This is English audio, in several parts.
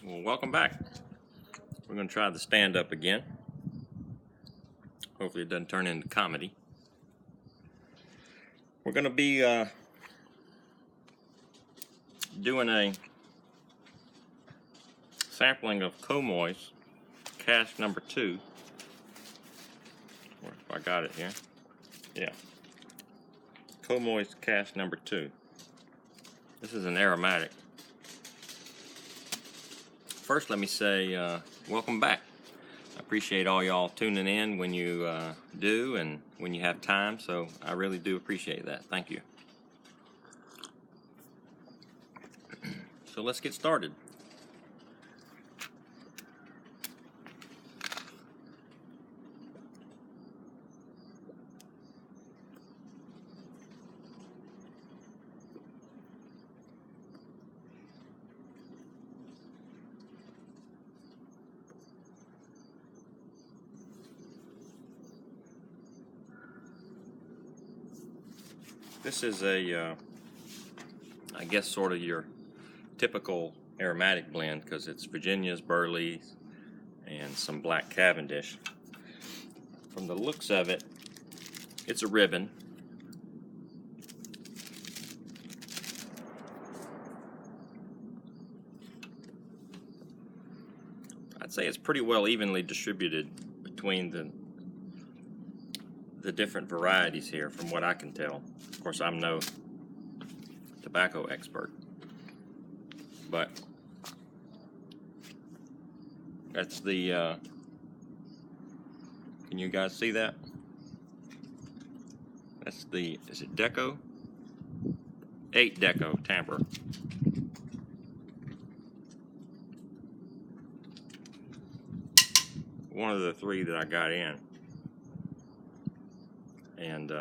Well, welcome back. We're going to try the stand-up again. Hopefully it doesn't turn into comedy. We're going to be doing a sampling of Comoy's Cask number 2. Or if I got it here. Yeah. Comoy's Cask number 2. This is an aromatic. First, let me say welcome back. I appreciate all y'all tuning in when you do and when you have time, so I really do appreciate that. Thank you. So let's get started. This is I guess sort of your typical aromatic blend because it's Virginia's, Burley's, and some black Cavendish. From the looks of it, it's a ribbon. I'd say it's pretty well evenly distributed between the different varieties here, from what I can tell. Of course, I'm no tobacco expert, but that's the can you guys see that? That's the, is it Deco? 8 Deco tamper. One of the 3 that I got in. And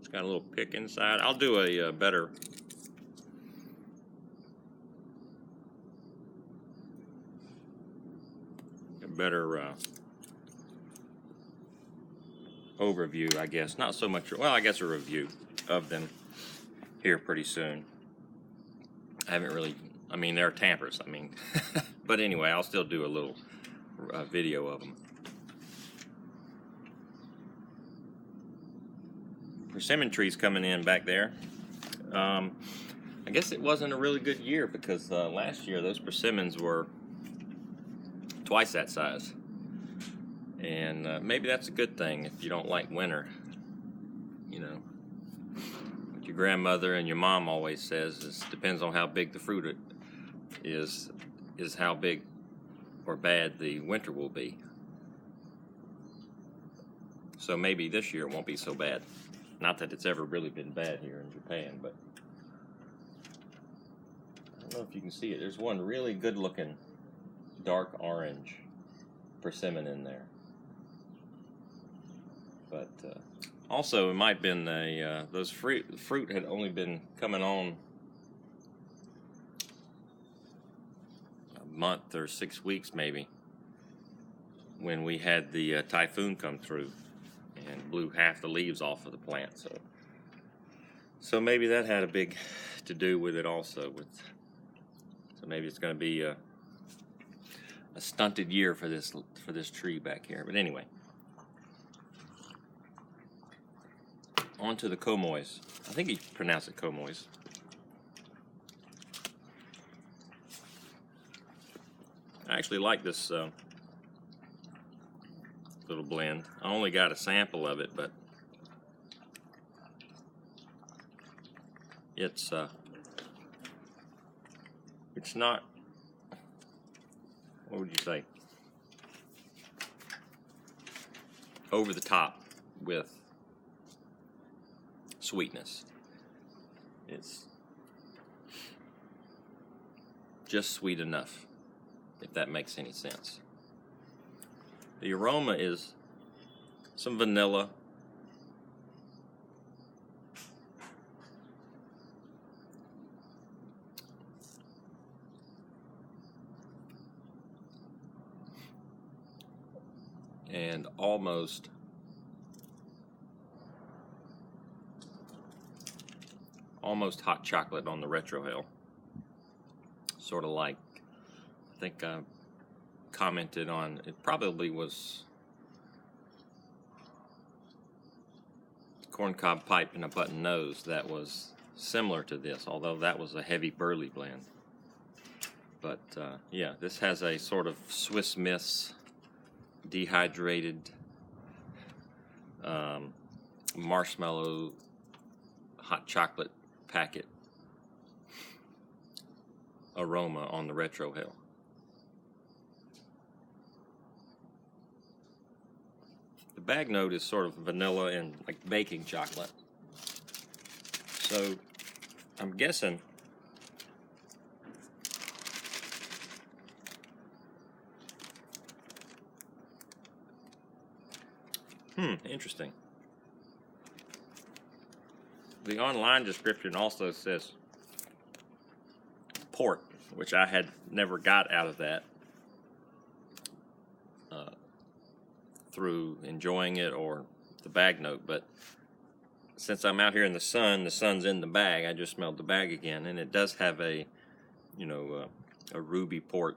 it's got a little pick inside. I'll do a better overview, I guess. Not so much, well, I guess a review of them here pretty soon. I haven't really, I mean, they're tampers, I mean. But anyway, I'll still do a little video of them. Persimmon trees coming in back there. I guess it wasn't a really good year because last year those persimmons were twice that size. And maybe that's a good thing if you don't like winter. You know, what your grandmother and your mom always says is depends on how big the fruit is how big or bad the winter will be. So maybe this year won't be so bad. Not that it's ever really been bad here in Japan, but I don't know if you can see it. There's one really good looking dark orange persimmon in there. But also it might have been those fruit had only been coming on a month or 6 weeks maybe when we had the typhoon come through and blew half the leaves off of the plant, so maybe that had a big to do with it also. So maybe it's going to be a stunted year for this tree back here. But anyway, on to the Comoys. I think he pronounced it Comoys. I actually like this little blend. I only got a sample of it, but it's not, what would you say, over the top with sweetness. It's just sweet enough, if that makes any sense. The aroma is some vanilla, and almost hot chocolate on the retrohale. Sort of like, I think I commented on, it probably was corncob pipe and a button nose that was similar to this, although that was a heavy burley blend. But yeah, this has a sort of Swiss Miss dehydrated marshmallow hot chocolate packet aroma on the retro hill. The bag note is sort of vanilla and like baking chocolate. So I'm guessing interesting. The online description also says port, which I had never got out of that through enjoying it or the bag note, but since I'm out here in the sun's in the bag, I just smelled the bag again, and it does have a, you know, a ruby port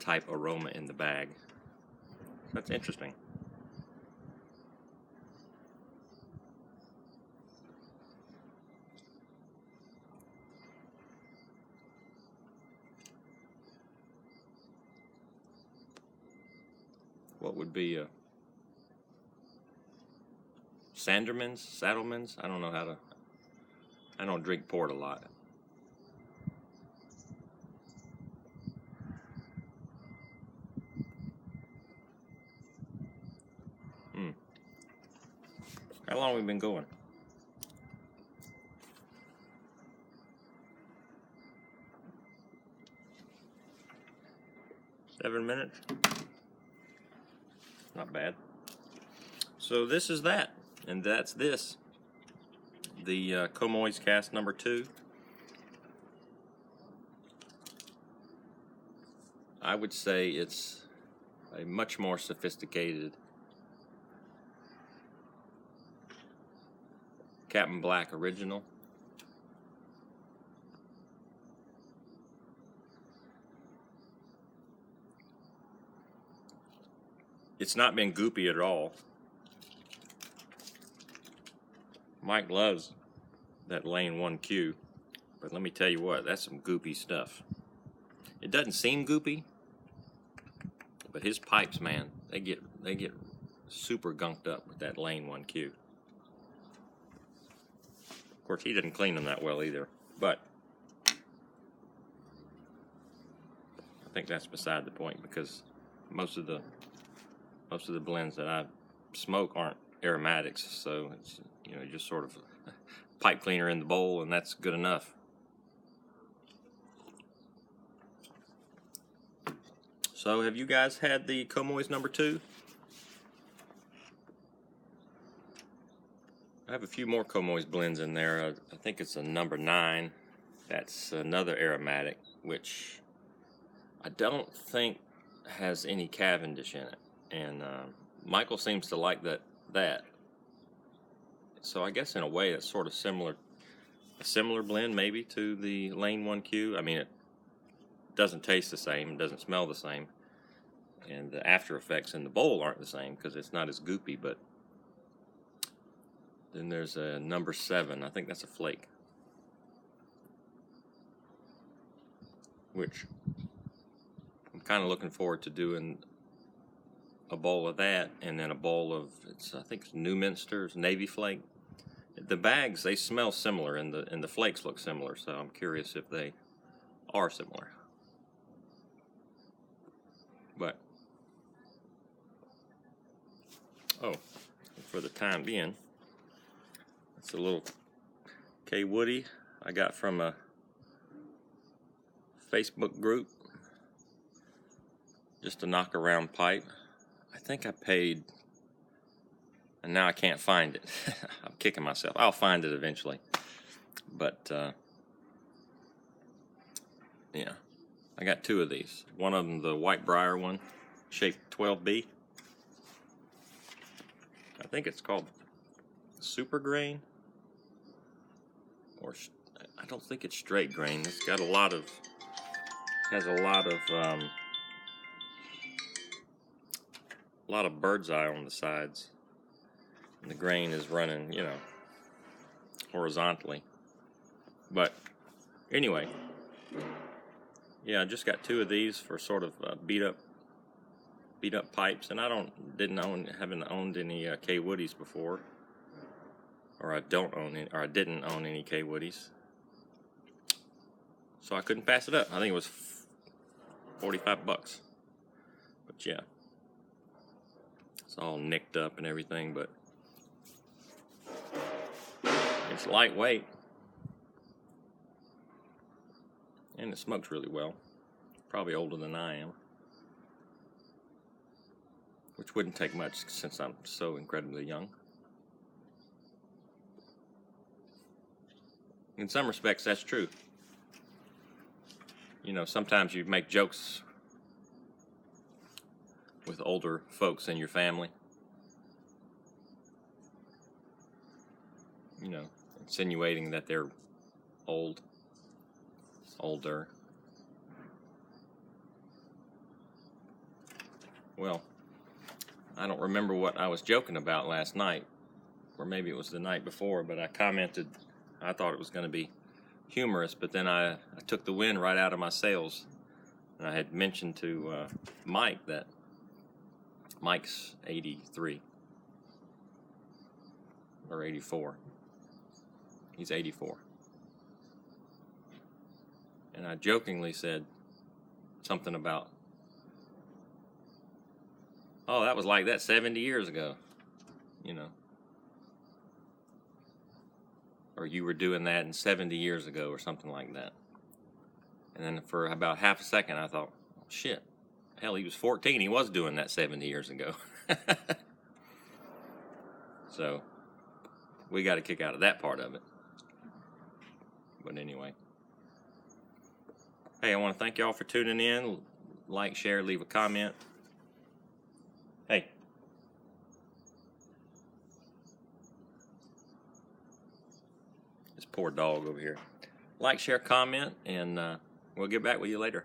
type aroma in the bag. That's interesting. What would be a Saddleman's? I don't know how to, I don't drink port a lot. How long have we been going? Seven minutes? Not bad. So this is that, and that's this. The Comoy's Cask number 2. I would say it's a much more sophisticated Captain Black original. It's not been goopy at all. Mike loves that Lane 1Q, but let me tell you what, that's some goopy stuff. It doesn't seem goopy, but his pipes, man, they get super gunked up with that Lane 1Q. Of course, he didn't clean them that well either, but I think that's beside the point, because most of the blends that I smoke aren't aromatics, so it's, you know, just sort of pipe cleaner in the bowl, and that's good enough. So have you guys had the Comoy's number 2? I have a few more Comoy's blends in there. I think it's a number 9. That's another aromatic, which I don't think has any Cavendish in it. And Michael seems to like that. So I guess in a way it's sort of similar, a similar blend maybe to the Lane 1Q. I mean, it doesn't taste the same, it doesn't smell the same, and the after effects in the bowl aren't the same because it's not as goopy. But then there's a number 7. I think that's a flake, which I'm kind of looking forward to doing a bowl of that, and then a bowl of, I think it's Newminster's Navy Flake. The bags, they smell similar, and the flakes look similar, so I'm curious if they are similar. But for the time being, it's a little K Woody I got from a Facebook group, just a knock around pipe. I think I paid, and now I can't find it. I'm kicking myself. I'll find it eventually. But yeah, I got 2 of these. One of them, the White Briar one, shaped 12B. I think it's called Super Grain, or I don't think it's straight grain. It's got a lot of Has a lot of bird's eye on the sides. And the grain is running, you know, horizontally. But anyway, yeah, I just got 2 of these for sort of beat up pipes, and I haven't owned any K Woodies before, or I didn't own any K Woodies, so I couldn't pass it up. I think it was 45 bucks, but yeah, it's all nicked up and everything, but it's lightweight and it smokes really well. Probably older than I am, which wouldn't take much since I'm so incredibly young. In some respects, that's true. You know, sometimes you make jokes with older folks in your family, you know, insinuating that they're older. Well, I don't remember what I was joking about last night, or maybe it was the night before, but I commented I thought it was going to be humorous, but then I took the wind right out of my sails. And I had mentioned to Mike that Mike's 83 or 84. He's 84. And I jokingly said something about, oh, that was like that 70 years ago, you know. Or you were doing that in 70 years ago or something like that. And then for about half a second I thought, oh, shit, hell, he was 14. He was doing that 70 years ago. So we got a kick out of that part of it. But anyway. Hey, I want to thank y'all for tuning in. Like, share, leave a comment. Hey. This poor dog over here. Like, share, comment, and we'll get back with you later.